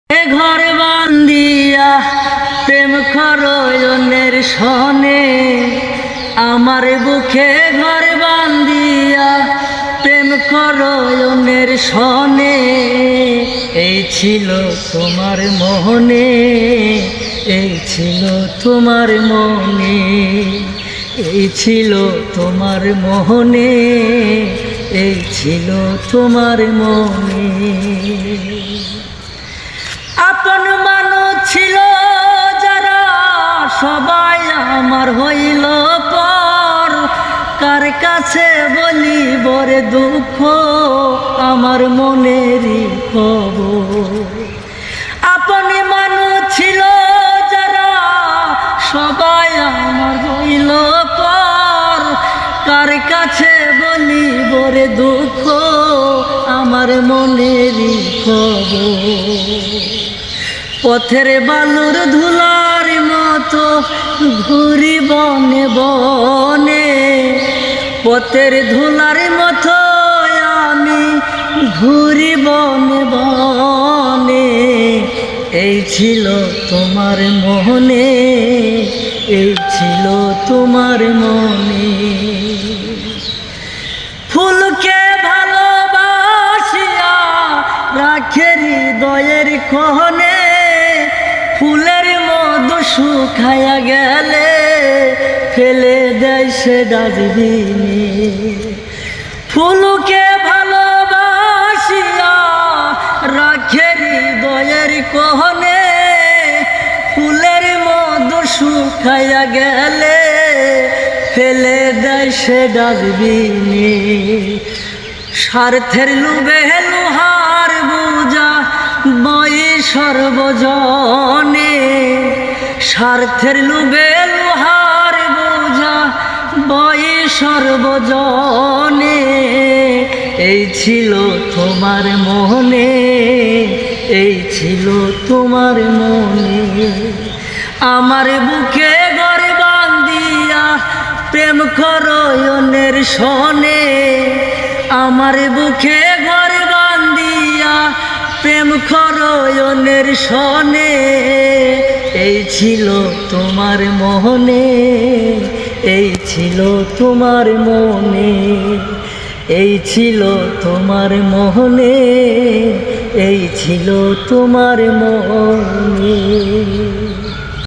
ঘর বান্দিয়া প্রেম খরয়নের সনে, আমার বুকে ঘর বান্দিয়া প্রেম খরয়নের সনে। এই ছিল তোমার মনে, এই ছিল তোমার মনে, এই ছিল তোমার মনে, এই ছিল তোমার মনে। আপন মানুষ ছিল যারা সবাই আমার হইল পর, কার কাছে বলি বরে দুঃখ আমার মনেরই খবর। আপন মানুষ ছিল যারা সবাই আমার হইল পর, কার কাছে বলি বরে দুঃখ আমার মনেরই খবর। পথের বালুর ধুলার মতো ঘুরি বনে বনে, পথের ধুলার মতো আমি ঘুরি বনে বনে। এই ছিল তোমার মনে, এই ছিল তোমার মনে। ফুলকে ভালোবাসিয়া রাখে হৃদয়ের কোণে, ফুলের মধু শুকাইয়া গেলে ফেলে দেয় সে ডাস্টবিনে। ফুলকে ভালোবাসিয়া রাখে হৃদয়ের কোণে, ফুলের মধু শুকাইয়া গেলে ফেলে দেয় সে ডাস্টবিনে। স্বার্থের লোভে লোহার বোঝা বয়ে সর্বজনে, স্বার্থের লোভে লোহার বোঝা বয়ে সর্বজনে। এই ছিল তোমার মনে, এই ছিল তোমার মনে। আমার বুকে ঘর বান্দিয়া প্রেম খরয়নের সনে, আমার বুকে ঘর বান্দিয়া প্রেম খরয়নের সনে। এই ছিল তোমার মনে, এই ছিল তোমার মনে, এই ছিল তোমার মনে, এই ছিল তোমার মনে।